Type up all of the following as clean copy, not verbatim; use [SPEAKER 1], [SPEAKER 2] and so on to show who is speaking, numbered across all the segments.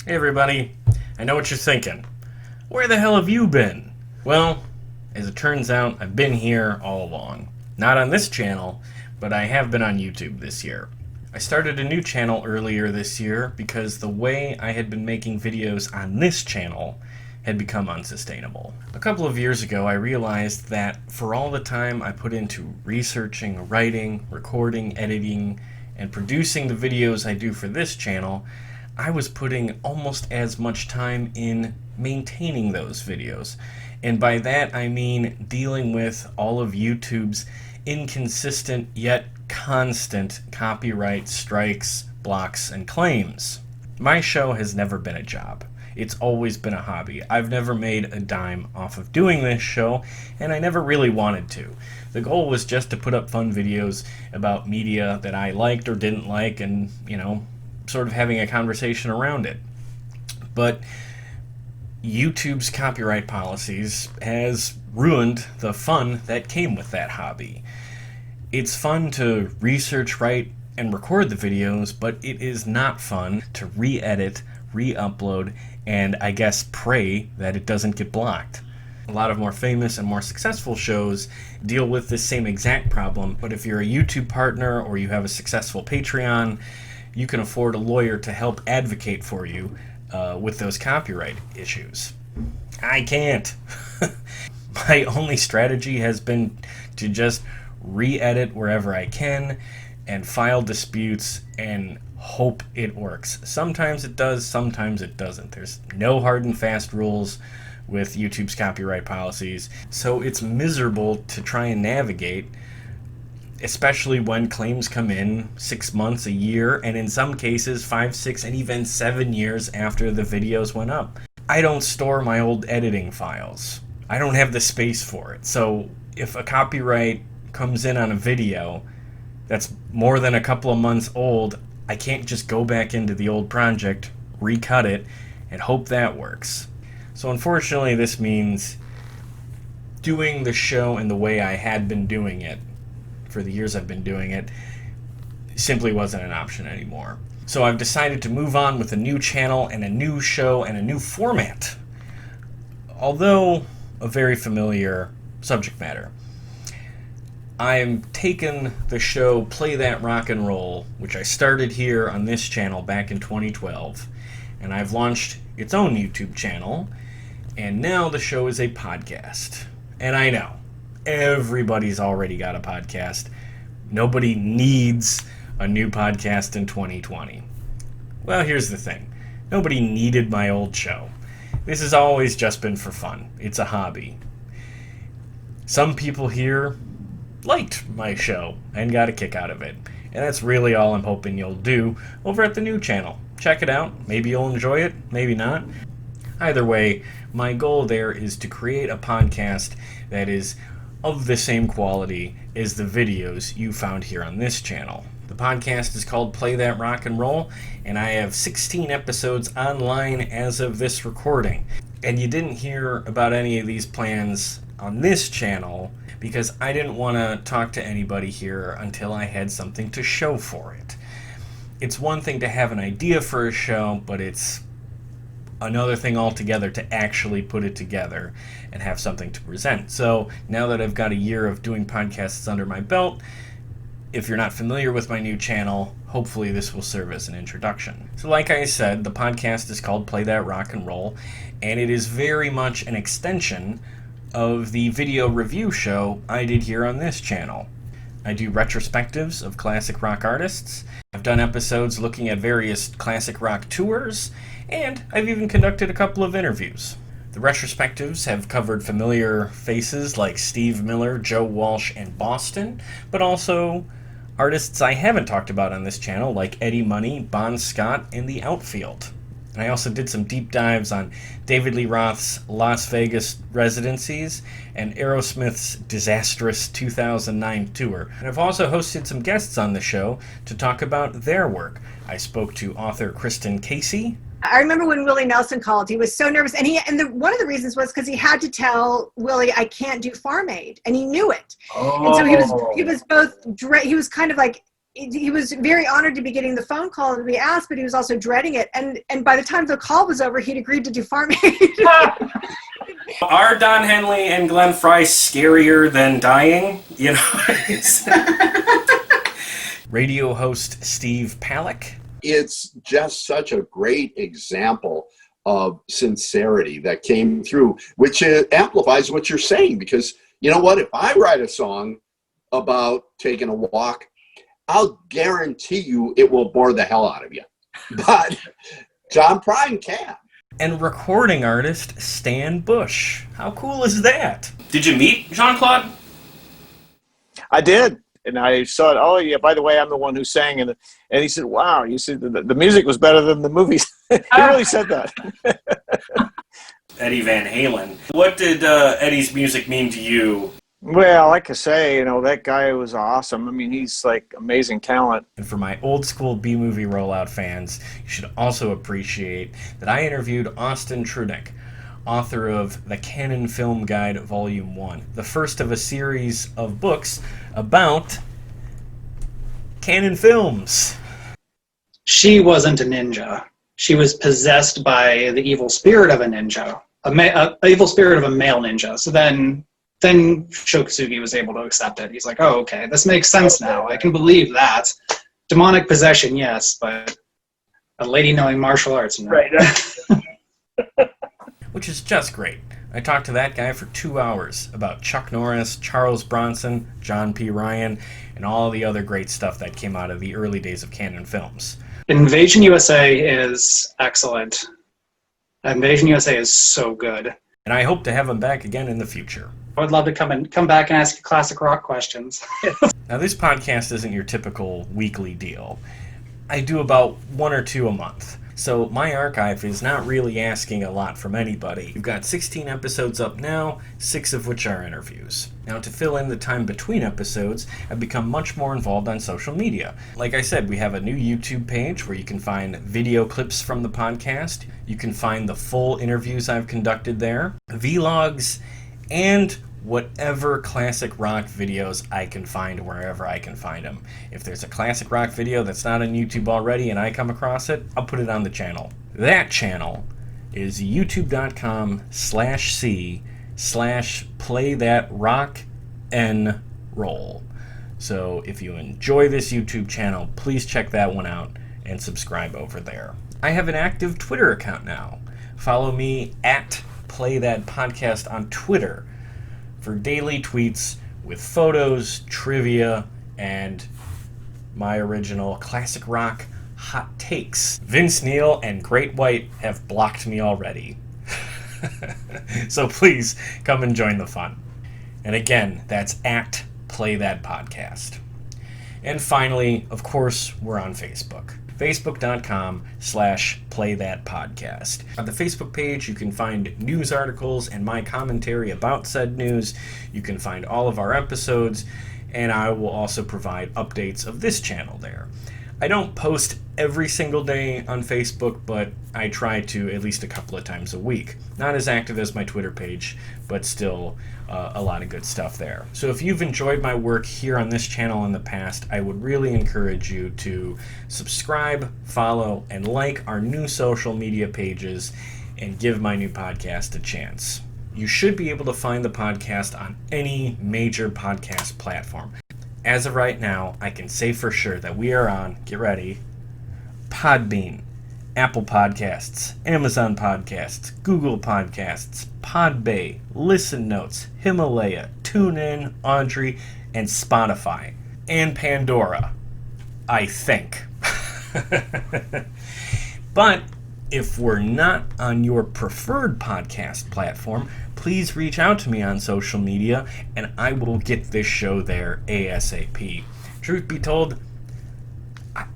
[SPEAKER 1] Hey everybody, I know what you're thinking. Where the hell have you been? Well, as it turns out, I've been here all along. Not on this channel, but I have been on YouTube this year. I started a new channel earlier this year because the way I had been making videos on this channel had become unsustainable. A couple of years ago, I realized that for all the time I put into researching, writing, recording, editing, and producing the videos I do for this channel, I was putting almost as much time in maintaining those videos. And by that I mean dealing with all of YouTube's inconsistent yet constant copyright strikes, blocks, and claims. My show has never been a job. It's always been a hobby. I've never made a dime off of doing this show, and I never really wanted to. The goal was just to put up fun videos about media that I liked or didn't like and, sort of having a conversation around it. But YouTube's copyright policies has ruined the fun that came with that hobby. It's fun to research, write, and record the videos, but it is not fun to re-edit, re-upload, and I guess pray that it doesn't get blocked. A lot of more famous and more successful shows deal with this same exact problem, but if you're a YouTube partner or you have a successful Patreon, you can afford a lawyer to help advocate for you with those copyright issues. I can't. My only strategy has been to just re-edit wherever I can and file disputes and hope it works. Sometimes it does, sometimes it doesn't. There's no hard and fast rules with YouTube's copyright policies, so it's miserable to try and navigate, especially when claims come in 6 months, a year, and in some cases 5, 6, and even 7 years after the videos went up. I don't store my old editing files. I don't have the space for it. So if a copyright comes in on a video that's more than a couple of months old, I can't just go back into the old project, recut it, and hope that works. So unfortunately, this means doing the show in the way I had been doing it for the years I've been doing it simply wasn't an option anymore. So I've decided to move on with a new channel and a new show and a new format, although a very familiar subject matter. I'm taking the show Play That Rock and Roll, which I started here on this channel back in 2012, and I've launched its own YouTube channel, and now the show is a podcast. And I know, everybody's already got a podcast. Nobody needs a new podcast in 2020. Well, here's the thing. Nobody needed my old show. This has always just been for fun. It's a hobby. Some people here liked my show and got a kick out of it. And that's really all I'm hoping you'll do over at the new channel. Check it out. Maybe you'll enjoy it, maybe not. Either way, my goal there is to create a podcast that is of the same quality as the videos you found here on this channel. The podcast is called Play That Rock and Roll, and I have 16 episodes online as of this recording. And you didn't hear about any of these plans on this channel because I didn't want to talk to anybody here until I had something to show for it. It's one thing to have an idea for a show, but it's another thing altogether to actually put it together and have something to present. So now that I've got a year of doing podcasts under my belt, if you're not familiar with my new channel, hopefully this will serve as an introduction. So like I said, the podcast is called Play That Rock and Roll, and it is very much an extension of the video review show I did here on this channel. I do retrospectives of classic rock artists. I've done episodes looking at various classic rock tours, and I've even conducted a couple of interviews. The retrospectives have covered familiar faces like Steve Miller, Joe Walsh, and Boston, but also artists I haven't talked about on this channel like Eddie Money, Bon Scott, and The Outfield. And I also did some deep dives on David Lee Roth's Las Vegas residencies and Aerosmith's disastrous 2009 tour. And I've also hosted some guests on the show to talk about their work. I spoke to author Kristen Casey.
[SPEAKER 2] I remember when Willie Nelson called, he was so nervous. One of the reasons was because he had to tell Willie, I can't do Farm Aid. And he knew it. And so he was kind of like he was very honored to be getting the phone call to be asked, but he was also dreading it. And by the time the call was over, he'd agreed to do Farm Aid.
[SPEAKER 1] Are Don Henley and Glenn Fry scarier than dying? You know. Radio host Steve Palick.
[SPEAKER 3] It's just such a great example of sincerity that came through, which amplifies what you're saying. Because you know what? If I write a song about taking a walk, I'll guarantee you it will bore the hell out of you. But John Prine can.
[SPEAKER 1] And recording artist Stan Bush. How cool is that? Did you meet Jean-Claude?
[SPEAKER 4] I did. And I saw it. Oh, yeah, by the way, I'm the one who sang. And he said, wow, you see, the music was better than the movies. He really said that.
[SPEAKER 1] Eddie Van Halen. What did Eddie's music mean to you?
[SPEAKER 4] Well, like I say, you know, that guy was awesome. I mean, he's like amazing talent.
[SPEAKER 1] And for my old school B-movie rollout fans, you should also appreciate that I interviewed Austin Trunick, author of the Canon Film Guide Volume 1, the first of a series of books about Canon films.
[SPEAKER 5] She wasn't a ninja. She was possessed by the evil spirit of a ninja, a evil spirit of a male ninja. So then Shokasugi was able to accept it. He's like, oh, okay, this makes sense now. I can believe that. Demonic possession, yes, but a lady knowing martial arts, no.
[SPEAKER 6] Right.
[SPEAKER 1] Which is just great. I talked to that guy for 2 hours about Chuck Norris, Charles Bronson, John P. Ryan, and all the other great stuff that came out of the early days of Canon films.
[SPEAKER 5] Invasion USA is excellent. Invasion USA is so good.
[SPEAKER 1] And I hope to have him back again in the future.
[SPEAKER 5] I would love to come back and ask you classic rock questions.
[SPEAKER 1] Now, this podcast isn't your typical weekly deal. I do about 1 or 2 a month. So my archive is not really asking a lot from anybody. We've got 16 episodes up now, 6 of which are interviews. Now, to fill in the time between episodes, I've become much more involved on social media. Like I said, we have a new YouTube page where you can find video clips from the podcast. You can find the full interviews I've conducted there, vlogs, and whatever classic rock videos I can find wherever I can find them. If there's a classic rock video that's not on YouTube already and I come across it, I'll put it on the channel. That channel is youtube.com/c/playthatrocknroll. So if you enjoy this YouTube channel, please check that one out and subscribe over there. I have an active Twitter account now. Follow me at PlayThatPodcast on Twitter for daily tweets with photos, trivia, and my original classic rock hot takes. Vince Neil and Great White have blocked me already. So please come and join the fun. And again, that's at PlayThatPodcast. And finally, of course, we're on Facebook. Facebook.com/playthatpodcast. On the Facebook page, you can find news articles and my commentary about said news. You can find all of our episodes, and I will also provide updates of this channel there. I don't post every single day on Facebook, but I try to at least a couple of times a week. Not as active as my Twitter page, but still a lot of good stuff there. So if you've enjoyed my work here on this channel in the past, I would really encourage you to subscribe, follow, and like our new social media pages and give my new podcast a chance. You should be able to find the podcast on any major podcast platform. As of right now, I can say for sure that we are on, get ready, Podbean, Apple Podcasts, Amazon Podcasts, Google Podcasts, Podbay, Listen Notes, Himalaya, TuneIn, Audrey, and Spotify. And Pandora, I think. But if we're not on your preferred podcast platform, please reach out to me on social media and I will get this show there ASAP. Truth be told,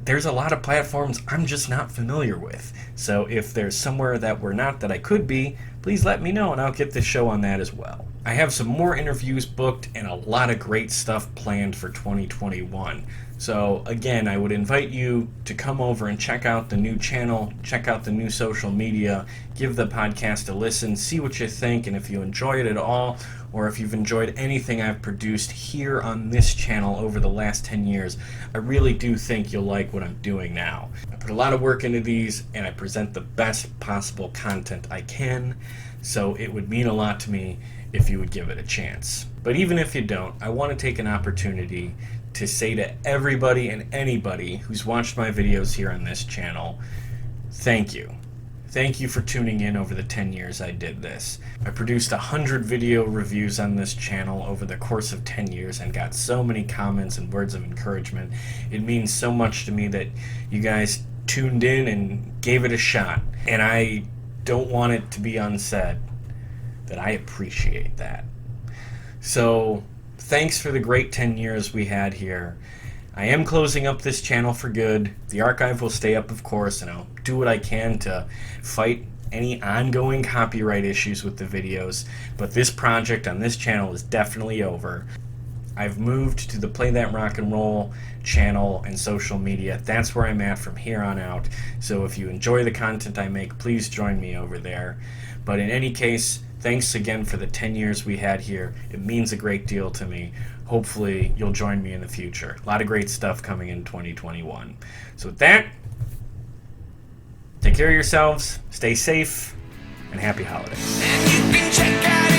[SPEAKER 1] there's a lot of platforms I'm just not familiar with. So if there's somewhere that we're not that I could be, please let me know and I'll get this show on that as well. I have some more interviews booked and a lot of great stuff planned for 2021. So again, I would invite you to come over and check out the new channel, check out the new social media, give the podcast a listen, see what you think, and if you enjoy it at all, or if you've enjoyed anything I've produced here on this channel over the last 10 years, I really do think you'll like what I'm doing now. I put a lot of work into these, and I present the best possible content I can, so it would mean a lot to me if you would give it a chance. But even if you don't, I want to take an opportunity to say to everybody and anybody who's watched my videos here on this channel, thank you. Thank you for tuning in over the 10 years I did this. I produced 100 video reviews on this channel over the course of 10 years and got so many comments and words of encouragement. It means so much to me that you guys tuned in and gave it a shot. And I don't want it to be unsaid that I appreciate that. So, thanks for the great 10 years we had here. I am closing up this channel for good. The archive will stay up, of course, and I'll do what I can to fight any ongoing copyright issues with the videos, but this project on this channel is definitely over. I've moved to the Play That Rock and Roll channel and social media. That's where I'm at from here on out. So if you enjoy the content I make, please join me over there. But in any case, thanks again for the 10 years we had here. It means a great deal to me. Hopefully you'll join me in the future. A lot of great stuff coming in 2021. So with that, take care of yourselves, stay safe, and happy holidays.
[SPEAKER 6] And you can check out